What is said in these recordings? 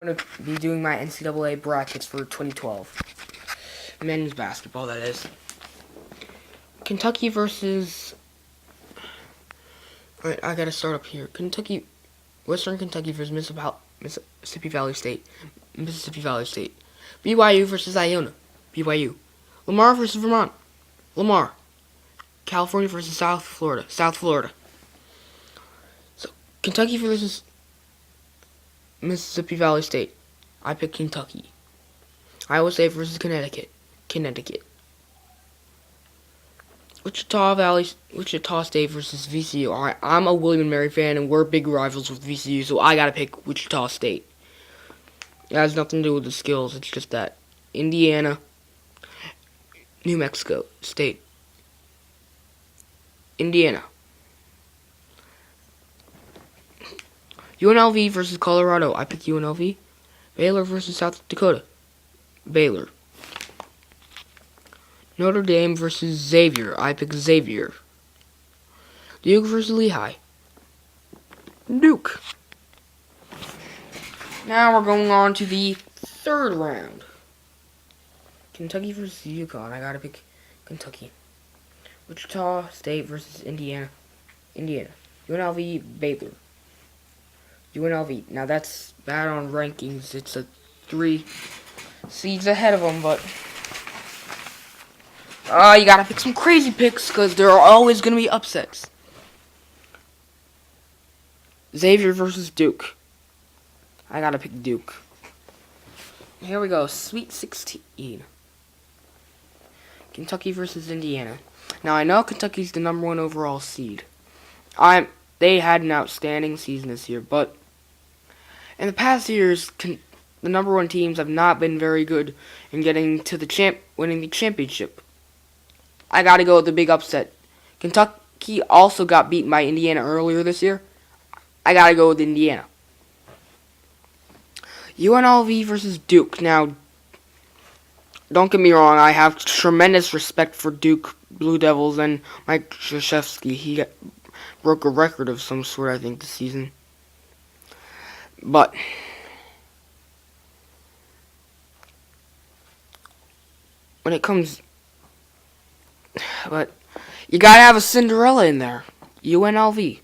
going to be doing my NCAA brackets for 2012. Men's basketball, that is. Kentucky versus... Alright, I gotta start up here. Western Kentucky versus Mississippi Valley State. BYU versus Iona. BYU. Lamar versus Vermont. Lamar. California versus South Florida. So, Kentucky versus Mississippi Valley State. I pick Kentucky. Iowa State versus Connecticut. Wichita State versus VCU. I'm a William and Mary fan, and we're big rivals with VCU, so I gotta pick Wichita State. It has nothing to do with the skills, it's just that. Indiana, New Mexico State. Indiana. UNLV versus Colorado. I pick UNLV. Baylor versus South Dakota. Baylor. Notre Dame versus Xavier. I pick Xavier. Duke versus Lehigh. Duke. Now we're going on to the third round. Kentucky versus UConn. I gotta pick Kentucky. Wichita State versus Indiana. UNLV, Baylor. UNLV. Now that's bad on rankings. It's a 3 seeds ahead of them, but you gotta pick some crazy picks because there are always gonna be upsets. Xavier versus Duke. I gotta pick Duke. Here we go. Sweet 16. Kentucky versus Indiana. Now I know Kentucky's the #1 overall seed. They had an outstanding season this year, but in the past years, the #1 teams have not been very good in getting to winning the championship. I gotta go with the big upset. Kentucky also got beaten by Indiana earlier this year. I gotta go with Indiana. UNLV versus Duke. Now, don't get me wrong, I have tremendous respect for Duke Blue Devils and Mike Krzyzewski. He broke a record of some sort, I think, this season. But when it comes... But you gotta have a Cinderella in there. UNLV.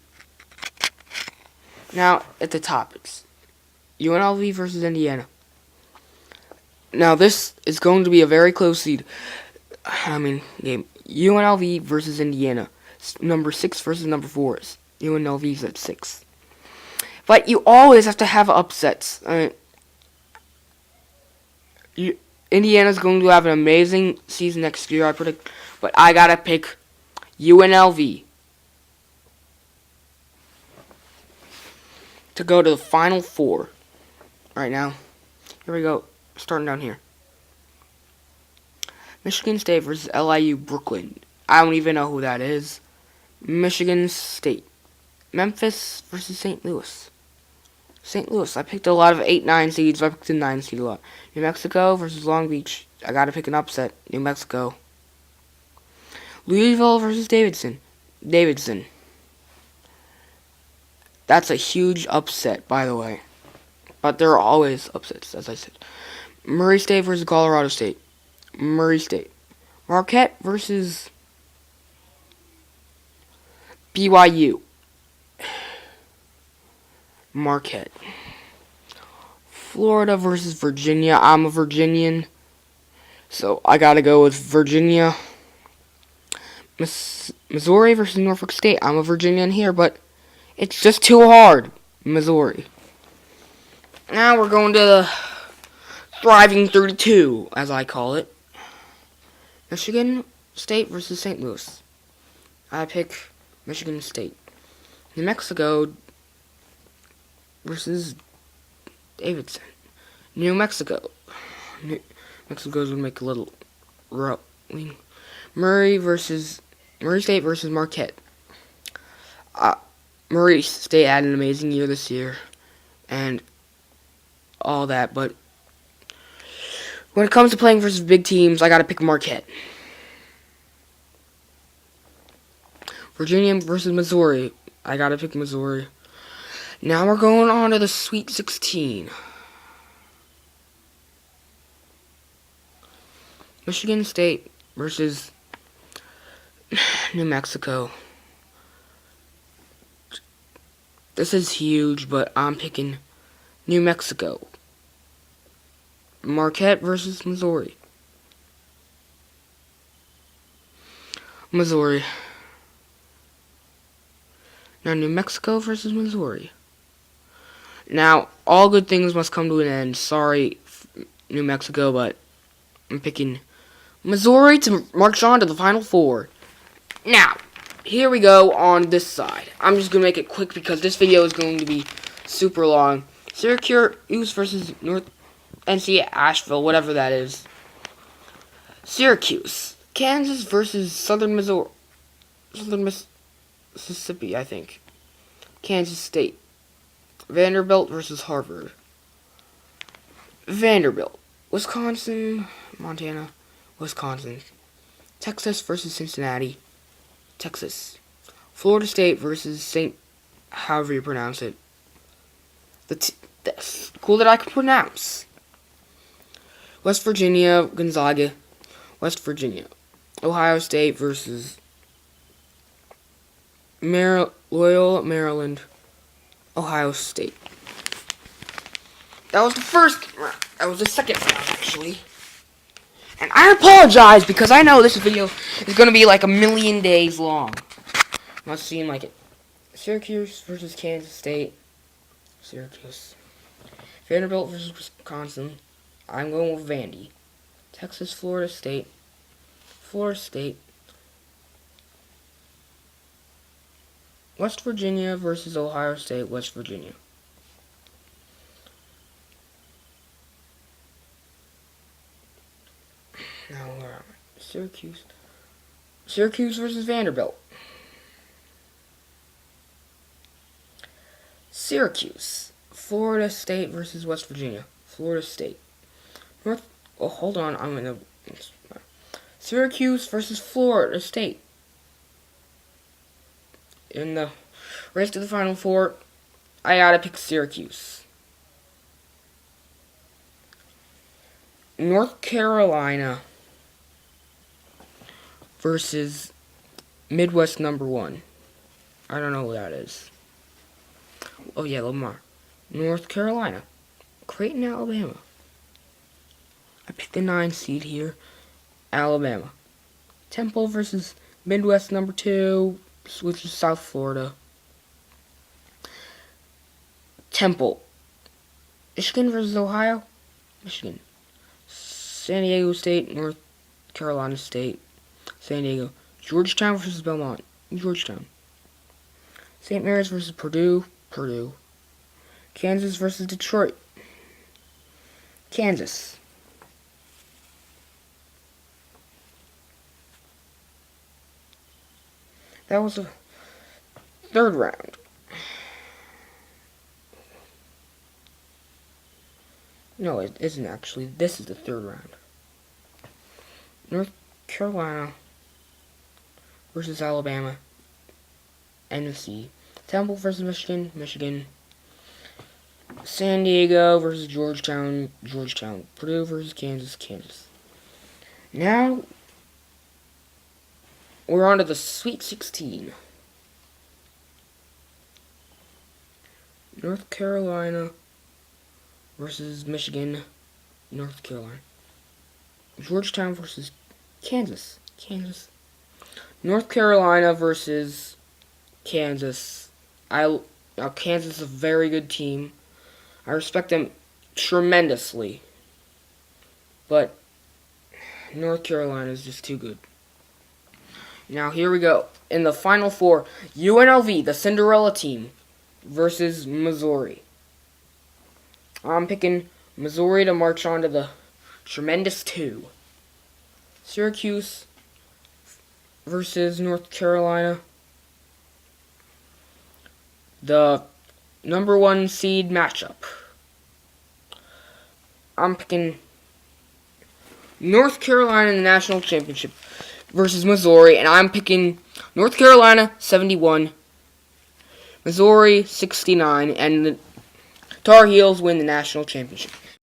Now, at the top, it's UNLV versus Indiana. Now, this is going to be a very close game. UNLV versus Indiana. Number 6 versus number 4. UNLV's at 6. But you always have to have upsets. Indiana's going to have an amazing season next year, I predict. But I gotta pick UNLV to go to the Final Four. Right now, here we go. Starting down here. Michigan State versus LIU Brooklyn. I don't even know who that is. Michigan State. Memphis versus St. Louis. St. Louis. I picked a lot of 8-9 seeds. I picked a 9 seed a lot. New Mexico versus Long Beach. I gotta pick an upset. New Mexico. Louisville versus Davidson. That's a huge upset, by the way. But there are always upsets, as I said. Murray State versus Colorado State. Murray State. Marquette versus BYU. Marquette. Florida versus Virginia. I'm a Virginian, so I gotta go with Virginia. Missouri versus Norfolk State. I'm a Virginian here, but it's just too hard. Missouri. Now we're going to the Thriving 32, as I call it. Michigan State versus St. Louis. I pick Michigan State. New Mexico versus Davidson. New Mexico. Mexico's going to make a little rolling. Murray State versus Marquette. Murray State had an amazing year this year, and all that, but when it comes to playing versus big teams, I gotta pick Marquette. Virginia versus Missouri. I gotta pick Missouri. Now we're going on to the Sweet 16. Michigan State versus New Mexico. This is huge, but I'm picking New Mexico. Marquette versus Missouri. Missouri. Now New Mexico versus Missouri. Now, all good things must come to an end. Sorry, New Mexico, but I'm picking Missouri to march on to the Final Four. Now, here we go on this side. I'm just going to make it quick because this video is going to be super long. Syracuse versus North Ncaa Asheville, whatever that is. Syracuse. Kansas versus Southern Mississippi, I think. Kansas State. Vanderbilt versus Harvard. Vanderbilt. Wisconsin, Montana, Wisconsin. Texas versus Cincinnati. Texas. Florida State versus St. however you pronounce it. The school that I can pronounce. West Virginia, Gonzaga. West Virginia. Ohio State versus Loyola, Maryland. Ohio State. That was the first round. That was the second round, actually. And I apologize because I know this video is going to be like a million days long. Must seem like it. Syracuse versus Kansas State. Syracuse. Vanderbilt versus Wisconsin. I'm going with Vandy. Texas, Florida State. Florida State. West Virginia versus Ohio State. West Virginia. Now where am I? Syracuse. Syracuse versus Vanderbilt. Syracuse. Florida State versus West Virginia. Florida State. Hold on. I'm in the Syracuse versus Florida State. In the rest of the Final Four, I gotta pick Syracuse. North Carolina versus Midwest #1. I don't know who that is. Oh yeah, Lamar. North Carolina. Creighton, Alabama. I picked the 9 seed here. Alabama. Temple versus Midwest #2, which is South Florida. Temple. Michigan versus Ohio. Michigan. San Diego State, North Carolina State. San Diego. Georgetown versus Belmont. Georgetown. St. Mary's versus Purdue. Purdue. Kansas versus Detroit. Kansas. That was the third round. No, it isn't actually. This is the third round. North Carolina versus Alabama. NFC. Temple versus Michigan. Michigan. San Diego versus Georgetown. Georgetown. Purdue versus Kansas. Kansas. Now we're on to the Sweet 16. North Carolina versus Michigan. North Carolina. Georgetown versus Kansas. Kansas. North Carolina versus Kansas. Kansas is a very good team. I respect them tremendously. But North Carolina is just too good. Now here we go. In the Final Four, UNLV, the Cinderella team, versus Missouri. I'm picking Missouri to march on to the Tremendous 2. Syracuse versus North Carolina. The #1 seed matchup. I'm picking North Carolina in the national championship versus Missouri, and I'm picking North Carolina 71, Missouri 69, and the Tar Heels win the national championship.